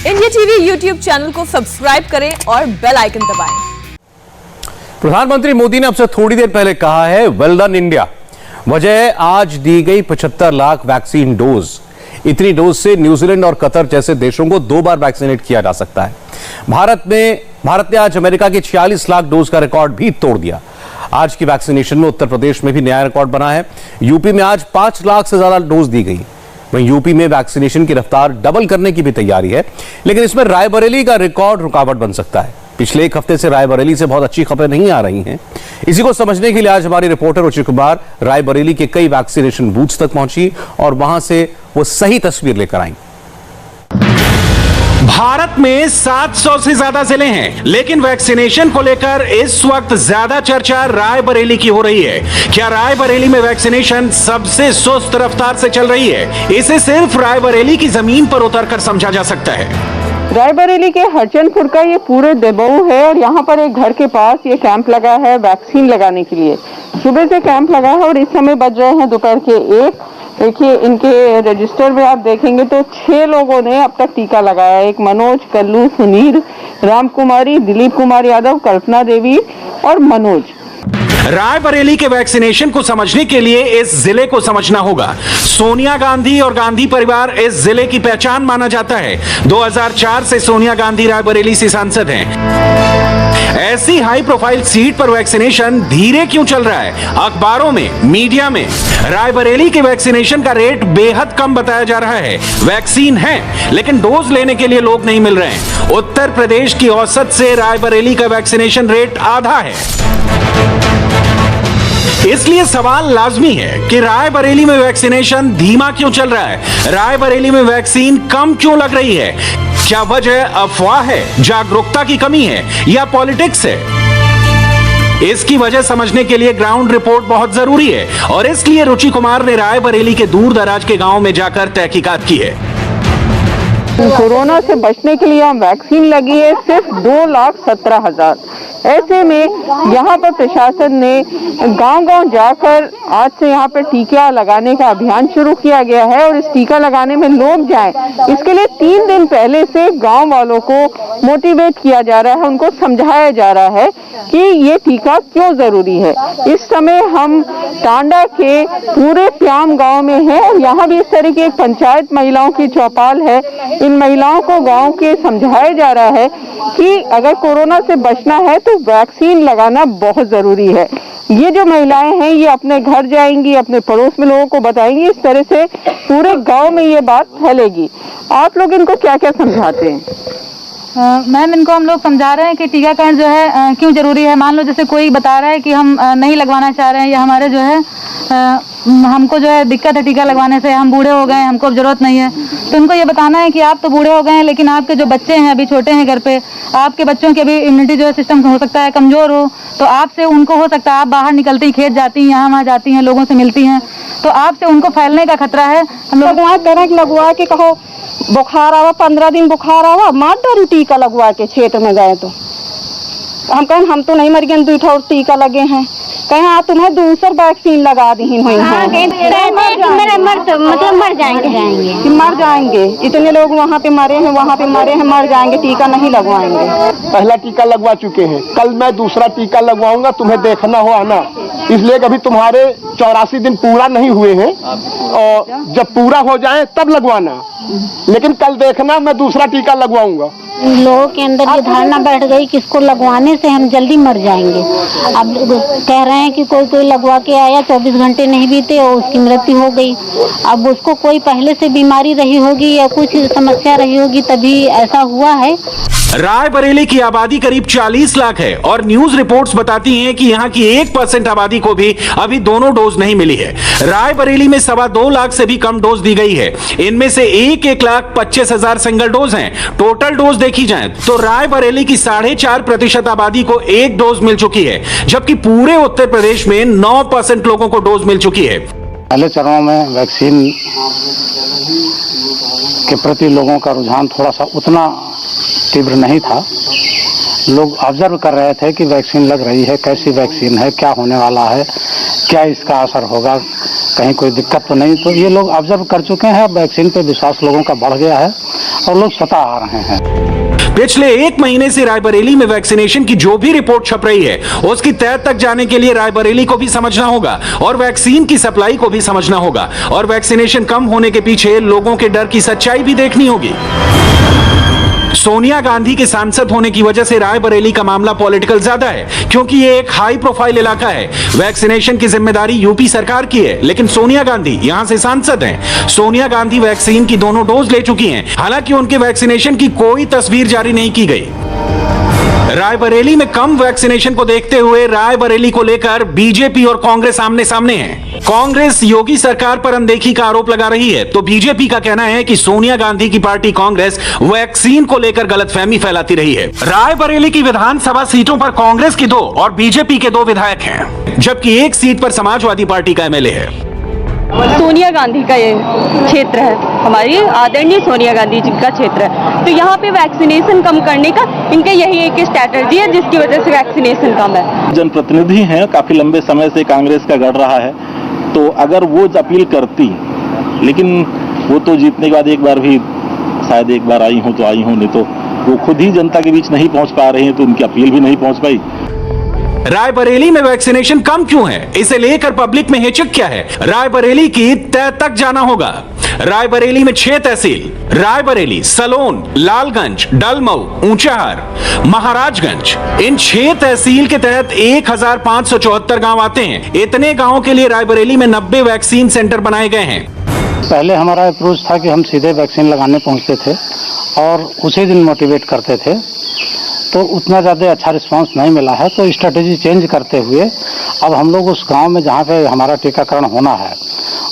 India TV YouTube channel को subscribe करें और बेल आइकन दबाएं। प्रधानमंत्री मोदी ने अब से थोड़ी देर पहले कहा है, वेल डन इंडिया। वजह आज दी गई 75 लाख वैक्सीन डोज। इतनी डोज से न्यूजीलैंड और कतर जैसे देशों को 2 बार वैक्सीनेट किया जा सकता है। भारत ने आज अमेरिका के 46 लाख डोज का रिकॉर्ड भी तोड़ दिया। आज की वैक्सीनेशन में उत्तर प्रदेश में भी नया रिकॉर्ड बना है। यूपी में आज 5 लाख से ज्यादा डोज दी गई। वहीं यूपी में वैक्सीनेशन की रफ्तार डबल करने की भी तैयारी है, लेकिन इसमें रायबरेली का रिकॉर्ड रुकावट बन सकता है। पिछले एक हफ्ते से रायबरेली से बहुत अच्छी खबरें नहीं आ रही हैं। इसी को समझने के लिए आज हमारी रिपोर्टर रुचि कुमार रायबरेली के कई वैक्सीनेशन बूथ्स तक पहुंची और वहां से वो सही तस्वीर लेकर आई। भारत में 700 से ज्यादा जिले हैं, लेकिन वैक्सीनेशन को लेकर इस वक्त ज्यादा चर्चा रायबरेली की हो रही है। क्या रायबरेली में वैक्सीनेशन सबसे सुस्त रफ्तार से चल रही है? इसे सिर्फ रायबरेली की जमीन पर उतरकर समझा जा सकता है। रायबरेली के हरचंदपुर का ये पूरे देबऊ है और यहाँ पर एक घर के पास ये कैंप लगा है वैक्सीन लगाने के लिए। सुबह से कैंप लगा है और इस समय बज रहे हैं दोपहर के 1। देखिए इनके रजिस्टर में आप देखेंगे तो 6 लोगों ने अब तक टीका लगाया। एक मनोज, कल्लू, सुनील, राम कुमारी, दिलीप कुमार यादव, कल्पना देवी और मनोज। रायबरेली के वैक्सीनेशन को समझने के लिए इस जिले को समझना होगा। सोनिया गांधी और गांधी परिवार इस जिले की पहचान माना जाता है। 2004 से सोनिया गांधी रायबरेली से सांसद हैं। ऐसी हाई प्रोफाइल सीट पर वैक्सीनेशन धीरे क्यों चल रहा है? अखबारों में, मीडिया में रायबरेली के वैक्सीनेशन का रेट बेहद कम बताया जा रहा है। वैक्सीन है, लेकिन डोज लेने के लिए लोग नहीं मिल रहे हैं। उत्तर प्रदेश की औसत से रायबरेली का वैक्सीनेशन रेट आधा है। इसलिए सवाल लाजमी है कि रायबरेली में वैक्सीनेशन धीमा क्यों चल रहा है? रायबरेली में वैक्सीन कम क्यों लग रही है? क्या वजह अफवाह है, जागरूकता की कमी है या पॉलिटिक्स है? इसकी वजह समझने के लिए ग्राउंड रिपोर्ट बहुत जरूरी है और इसलिए रुचि कुमार ने रायबरेली के दूर दराज के गांव में जाकर तहकीकात की है। कोरोना से बचने के लिए हम वैक्सीन लगी है सिर्फ 2,17,000। ऐसे में यहाँ पर प्रशासन ने गांव-गांव जाकर आज से यहाँ पर टीका लगाने का अभियान शुरू किया गया है और इस टीका लगाने में लोग जाएं, इसके लिए 3 दिन पहले से गांव वालों को मोटिवेट किया जा रहा है, उनको समझाया जा रहा है कि ये टीका क्यों जरूरी है। इस समय हम टांडा के पूरे प्याम गांव में हैं और यहाँ भी इस तरह की एक पंचायत महिलाओं की चौपाल है। इन महिलाओं को गांव के समझाया जा रहा है कि अगर कोरोना से बचना है तो वैक्सीन लगाना बहुत जरूरी है। ये जो महिलाएं हैं ये अपने घर जाएंगी, अपने पड़ोस में लोगों को बताएंगी। इस तरह से पूरे गांव में ये बात फैलेगी। आप लोग इनको क्या क्या समझाते हैं? मैम, इनको हम लोग समझा रहे हैं कि टीकाकरण जो है क्यों जरूरी है। मान लो जैसे कोई बता रहा है कि हम नहीं लगवाना चाह रहे हैं या हमारे जो है हमको जो है दिक्कत है टीका लगवाने से, हम बूढ़े हो गए हैं, हमको अब जरूरत नहीं है। तो उनको ये बताना है कि आप तो बूढ़े हो गए हैं, लेकिन आपके जो बच्चे हैं अभी छोटे हैं घर पे, आपके बच्चों की अभी इम्यूनिटी जो है सिस्टम हो सकता है कमजोर हो, तो आपसे उनको हो सकता है, आप बाहर निकलती खेत जाती हैं, यहाँ वहाँ जाती हैं, लोगों से मिलती हैं, तो आपसे उनको फैलने का खतरा है। हम लोग लगवा के कहो बुखार आवा, 15 दिन बुखार आवा, मार डारू टीका लगवा के क्षेत्र में गए तो हम कहें हम तो नहीं मर गए, 2 ठो टीका लगे हैं। कहें हाँ तुम्हें दूसरा वैक्सीन लगा दी हुई मर जाएंगे। इतने लोग वहाँ पे मरे हैं, मर जाएंगे, टीका नहीं लगवाएंगे। पहला टीका लगवा चुके हैं, कल मैं दूसरा टीका लगवाऊंगा, तुम्हें देखना हो आना। इसलिए कभी तुम्हारे 84 दिन पूरा नहीं हुए हैं और जब पूरा हो जाए तब लगवाना, लेकिन कल देखना मैं दूसरा टीका लगवाऊंगा। लोगों के अंदर ये धारणा बैठ गई कि इसको लगवाने से हम जल्दी मर जाएंगे। अब कह रहे हैं कि कोई लगवा के आया, 24 घंटे नहीं बीते और उसकी मृत्यु हो गई। अब उसको कोई पहले से बीमारी रही होगी या कुछ समस्या रही होगी तभी ऐसा हुआ है। रायबरेली की आबादी करीब 40 लाख है और न्यूज रिपोर्ट्स बताती हैं कि यहाँ की 1% आबादी को भी अभी दोनों डोज नहीं मिली है। रायबरेली में 2.25 लाख से भी कम डोज दी गई है। इनमें से 1,25,000 सिंगल डोज हैं। टोटल डोज देखी जाए तो रायबरेली की 4.5% आबादी को 1 डोज मिल चुकी है, जबकि पूरे उत्तर प्रदेश में 9% लोगों को डोज मिल चुकी है। पहले चरणों में वैक्सीन के प्रति लोगों का रुझान थोड़ा सा उतना तीव्र नहीं था। लोग ऑब्जर्व कर रहे थे कि वैक्सीन लग रही है, कैसी वैक्सीन है, क्या होने वाला है, क्या इसका असर होगा, कहीं कोई दिक्कत तो नहीं। तो ये लोग ऑब्जर्व कर चुके हैं। वैक्सीन पे विश्वास लोगों का बढ़ गया है और लोग स्वतः आ रहे हैं। पिछले 1 महीने से रायबरेली में वैक्सीनेशन की जो भी रिपोर्ट छप रही है उसकी तह तक जाने के लिए रायबरेली को भी समझना होगा और वैक्सीन की सप्लाई को भी समझना होगा और वैक्सीनेशन कम होने के पीछे लोगों के डर की सच्चाई भी देखनी होगी। सोनिया गांधी के सांसद होने की वजह से रायबरेली का मामला पॉलिटिकल ज्यादा है क्योंकि ये एक हाई प्रोफाइल इलाका है। वैक्सीनेशन की जिम्मेदारी यूपी सरकार की है लेकिन सोनिया गांधी यहां से सांसद हैं। सोनिया गांधी वैक्सीन की दोनों डोज ले चुकी हैं, हालांकि उनके वैक्सीनेशन की कोई तस्वीर जारी नहीं की गई। रायबरेली में कम वैक्सीनेशन को देखते हुए रायबरेली को लेकर बीजेपी और कांग्रेस आमने सामने है। कांग्रेस योगी सरकार पर अनदेखी का आरोप लगा रही है तो बीजेपी का कहना है कि सोनिया गांधी की पार्टी कांग्रेस वैक्सीन को लेकर गलतफहमी फैलाती रही है। रायबरेली की विधानसभा सीटों पर कांग्रेस की 2 और बीजेपी के 2 विधायक हैं, जबकि एक सीट पर समाजवादी पार्टी का एमएलए है। सोनिया गांधी का ये क्षेत्र है, हमारी आदरणीय सोनिया गांधी जी का क्षेत्र है, तो यहाँ पे वैक्सीनेशन कम करने का इनका यही एक स्ट्रैटेजी है जिसकी वजह से वैक्सीनेशन कम है। जनप्रतिनिधि हैं, काफी लंबे समय से कांग्रेस का गढ़ रहा है, तो अगर वो अपील करती, लेकिन वो तो जीतने के बाद एक बार भी शायद एक बार आई हूँ तो आई हूँ, नहीं तो वो खुद ही जनता के बीच नहीं पहुँच पा रही हैं तो उनकी अपील भी नहीं पहुँच पाई। रायबरेली में वैक्सीनेशन कम क्यों है, इसे लेकर पब्लिक में हिचक क्या है? रायबरेली की तह तक जाना होगा। रायबरेली में 6 तहसील, रायबरेली, सलोन, लालगंज, डलमऊ, ऊंचाहार, महाराजगंज, इन 6 तहसील के तहत 1574 गांव आते हैं। इतने गांवों के लिए रायबरेली में 90 वैक्सीन सेंटर बनाए गए हैं। पहले हमारा अप्रोच था कि हम सीधे वैक्सीन लगाने पहुंचते थे और उसी दिन मोटिवेट करते थे, तो उतना ज़्यादा अच्छा रिस्पांस नहीं मिला है, तो स्ट्रेटेजी चेंज करते हुए अब हम लोग उस गांव में जहां पे हमारा टीकाकरण होना है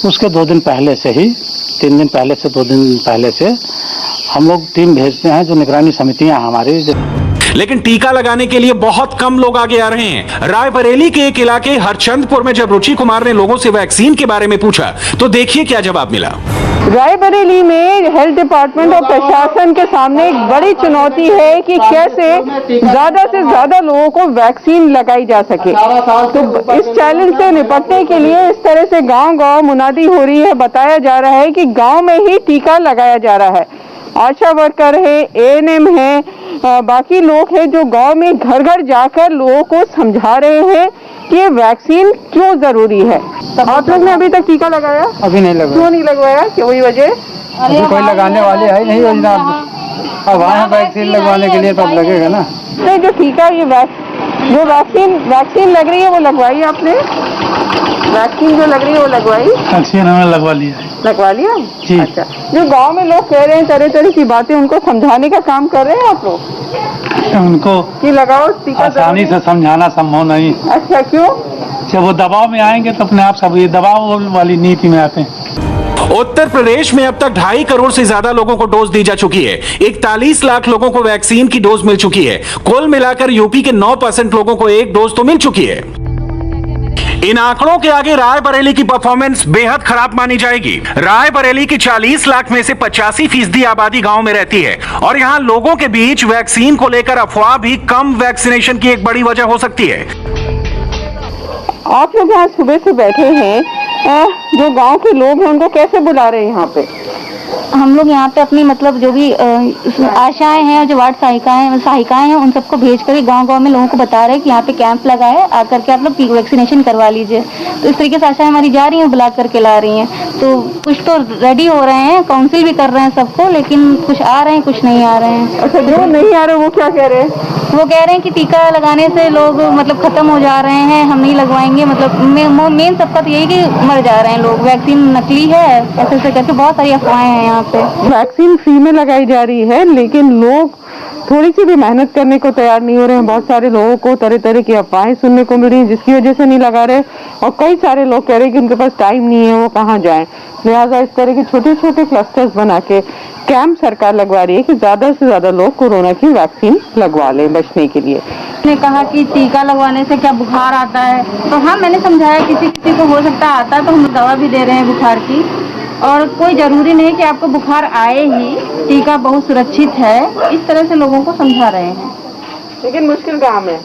उसके 2 दिन पहले से ही, 3 दिन पहले से 2 दिन पहले से हम लोग टीम भेजते हैं, जो निगरानी समितियां हमारी। लेकिन टीका लगाने के लिए बहुत कम लोग आगे आ रहे हैं। रायबरेली के एक इलाके हरचंदपुर में जब रुचि कुमार ने लोगों से वैक्सीन के बारे में पूछा तो देखिए क्या जवाब मिला। रायबरेली में हेल्थ डिपार्टमेंट और प्रशासन के सामने एक बड़ी चुनौती है कि कैसे ज्यादा से ज्यादा लोगों को वैक्सीन लगाई जा सके। तो इस चैलेंज से निपटने के लिए इस तरह से गांव-गांव मुनादी हो रही है। बताया जा रहा है कि गांव में ही टीका लगाया जा रहा है। आशा वर्कर है, एएनएम है, बाकी लोग हैं जो गांव में घर घर जाकर लोगों को समझा रहे हैं कि वैक्सीन क्यों जरूरी है। आप लोग ने अभी तक टीका लगाया? अभी नहीं लगाया। क्यों नहीं लगवाया? क्या वही वजह? अभी कोई लगाने वाले है नहीं योजना। अब आए वैक्सीन लगवाने के लिए तो अब लगेगा ना। नहीं, जो टीका ये जो वैक्सीन लग रही है वो लगवाई आपने? वैक्सीन जो लग रही है वो लगवाई? वैक्सीन हमने लगवा लिया। लगवा लिया जी। अच्छा, जो गांव में लोग कह रहे हैं तरह तरह की बातें, उनको समझाने का काम कर रहे हैं आप लोग? उनको कि लगाओ टीका, आसानी से समझाना संभव नहीं। अच्छा, क्यों? जब वो दबाव में आएंगे तो अपने आप सब ये दबाव वाली नीति में आते हैं। उत्तर प्रदेश में अब तक 2.5 करोड़ से ज्यादा लोगों को डोज दी जा चुकी है। 41 लाख लोगों को वैक्सीन की डोज मिल चुकी है। कुल मिलाकर यूपी के 9% लोगों को 1 डोज तो मिल चुकी है। इन आंकड़ों के आगे रायबरेली की परफॉर्मेंस बेहद खराब मानी जाएगी। रायबरेली की 40 लाख में से 85% आबादी गांव में रहती है और यहां लोगों के बीच वैक्सीन को लेकर अफवाह भी कम वैक्सीनेशन की एक बड़ी वजह हो सकती है। आप लोग यहाँ सुबह से बैठे हैं, जो गांव के लोग हैं उनको कैसे बुला रहे हैं यहाँ पे? हम लोग यहाँ पे अपनी मतलब जो भी आशाएं हैं, जो वार्ड सहायिकाएं हैं, उन सबको भेज कर गांव-गांव में लोगों को बता रहे हैं कि यहाँ पे कैंप लगा है, आकर के आप लोग वैक्सीनेशन करवा लीजिए। तो इस तरीके से आशाएं हमारी जा रही हैं, बुला करके ला रही हैं। तो कुछ तो रेडी हो रहे हैं, काउंसिल भी कर रहे हैं सबको, लेकिन कुछ आ रहे हैं, कुछ नहीं आ रहे हैं। अच्छा, जो नहीं आ रहे वो क्या कह रहे हैं? वो कह रहे हैं कि टीका लगाने से लोग मतलब खत्म हो जा रहे हैं, हम नहीं लगवाएंगे। मतलब मेन सबका तो यही कि मर जा रहे हैं लोग, वैक्सीन नकली है, ऐसे करके बहुत सारी अफवाहें हैं यहाँ पे। वैक्सीन फ्री में लगाई जा रही है, लेकिन लोग थोड़ी सी भी मेहनत करने को तैयार नहीं हो रहे हैं। बहुत सारे लोगों को तरह तरह की अफवाहें सुनने को मिल रही हैं, जिसकी वजह से नहीं लगा रहे। और कई सारे लोग कह रहे हैं कि उनके पास टाइम नहीं है, वो कहाँ जाएं। लिहाजा इस तरह के छोटे छोटे क्लस्टर्स बना के कैंप सरकार लगवा रही है कि ज्यादा से ज्यादा लोग कोरोना की वैक्सीन लगवा लें बचने के लिए। ने कहा कि टीका लगवाने से क्या बुखार आता है, तो हाँ मैंने समझाया किसी को हो सकता आता है, तो हम दवा भी दे रहे हैं बुखार की। और कोई ज़रूरी नहीं कि आपको बुखार आए ही, टीका बहुत सुरक्षित है, इस तरह से लोगों को समझा रहे हैं। लेकिन मुश्किल काम है।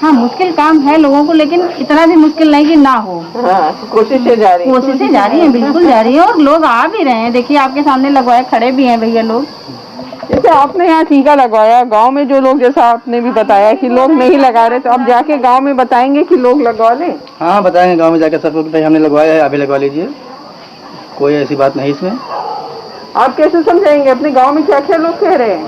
हाँ, मुश्किल काम है लोगों को, लेकिन इतना भी मुश्किल नहीं कि ना हो। हाँ, कोशिशें जारी हैं, बिल्कुल जारी है, और लोग आ भी रहे हैं। देखिए आपके सामने लगवाए खड़े भी हैं भैया लोग। जैसे आपने यहाँ टीका लगवाया, गांव में जो लोग, जैसा आपने भी बताया कि लोग नहीं लगा रहे, तो अब जाके गांव में बताएंगे कि लोग लगवा लें? हाँ बताएंगे गांव में जाकर सबको कि भाई हमने लगवाया है, अभी लगवा लीजिए, कोई ऐसी बात नहीं इसमें। आप कैसे समझाएंगे? अपने गांव में क्या क्या लोग कह रहे हैं?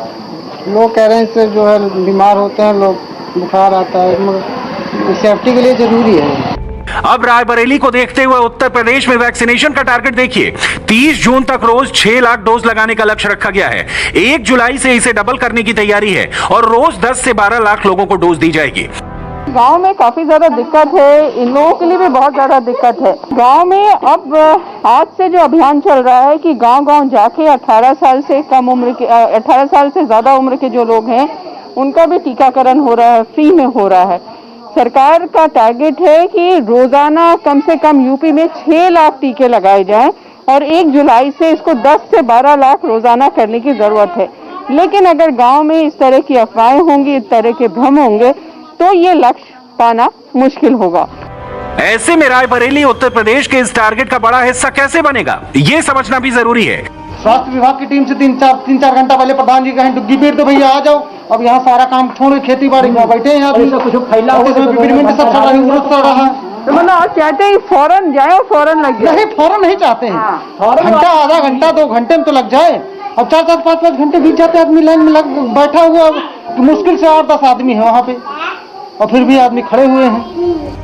लोग कह रहे हैं इससे जो है बीमार होते हैं लोग, बुखार आता है, मगर सेफ्टी के लिए जरूरी है। अब रायबरेली को देखते हुए उत्तर प्रदेश में वैक्सीनेशन का टारगेट देखिए। 30 जून तक रोज 6 लाख डोज लगाने का लक्ष्य रखा गया है। 1 जुलाई से इसे डबल करने की तैयारी है और रोज 10 से 12 लाख लोगों को डोज दी जाएगी। गांव में काफी ज्यादा दिक्कत है, इन लोगों के लिए भी बहुत ज्यादा दिक्कत है। गांव में अब आज से जो अभियान चल रहा है कि गांव-गांव जाके 18 साल से कम उम्र के 18 साल से ज्यादा उम्र के जो लोग हैं उनका भी टीकाकरण हो रहा है, फ्री में हो रहा है। सरकार का टारगेट है कि रोजाना कम से कम यूपी में 6 लाख टीके लगाए जाएं और 1 जुलाई से इसको 10 से 12 लाख रोजाना करने की जरूरत है। लेकिन अगर गांव में इस तरह की अफवाहें होंगी, इस तरह के भ्रम होंगे, तो ये लक्ष्य पाना मुश्किल होगा। ऐसे में रायबरेली उत्तर प्रदेश के इस टारगेट का बड़ा हिस्सा कैसे बनेगा, ये समझना भी जरूरी है। स्वास्थ्य विभाग की टीम से 3-4 घंटा पहले प्रधान जी कहें डुग्गी पेड़ तो भैया आ जाओ, अब यहाँ सारा काम छोड़ खेती बाड़ी में बैठे हैं। तो मतलब आप चाहते हैं फौरन जाए और फौरन लग जाए? नहीं, फौरन नहीं चाहते हैं, घंटा आधा घंटा 2 घंटे में तो लग जाए। अब 4-4 5-5 घंटे बीत जाते, आदमी लाइन में बैठा हुआ, मुश्किल से 8-10 आदमी है वहाँ पे और फिर भी आदमी खड़े हुए हैं।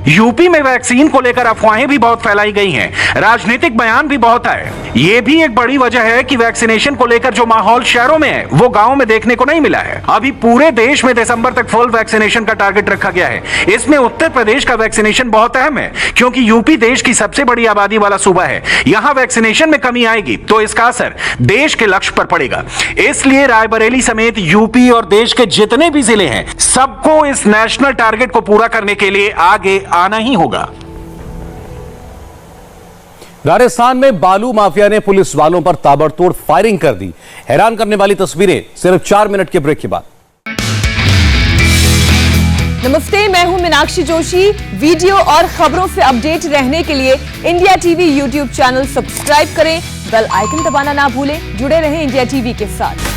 यूपी में वैक्सीन को लेकर अफवाहें भी बहुत फैलाई गई हैं, राजनीतिक बयान भी बहुत आए। ये भी एक बड़ी वजह है कि वैक्सीनेशन को लेकर जो माहौल शहरों में है वो गांव में देखने को नहीं मिला है। अभी पूरे देश में दिसंबर तक फुल वैक्सीनेशन का टारगेट रखा गया है। इसमें उत्तर प्रदेश का वैक्सीनेशन बहुत अहम है क्योंकि यूपी देश की सबसे बड़ी आबादी वाला सूबा है। यहाँ वैक्सीनेशन में कमी आएगी तो इसका असर देश के लक्ष्य पर पड़ेगा। इसलिए रायबरेली समेत यूपी और देश के जितने भी जिले हैं, सबको इस नेशनल टारगेट को पूरा करने के लिए आगे आना ही होगा। राजस्थान में बालू माफिया ने पुलिस वालों पर ताबड़तोड़ फायरिंग कर दी। हैरान करने वाली तस्वीरें सिर्फ 4 मिनट के ब्रेक के बाद। नमस्ते, मैं हूं मीनाक्षी जोशी। वीडियो और खबरों से अपडेट रहने के लिए India TV YouTube channel subscribe करें, बेल आइकन दबाना ना भूलें। जुड़े रहें इंडिया टीवी के साथ।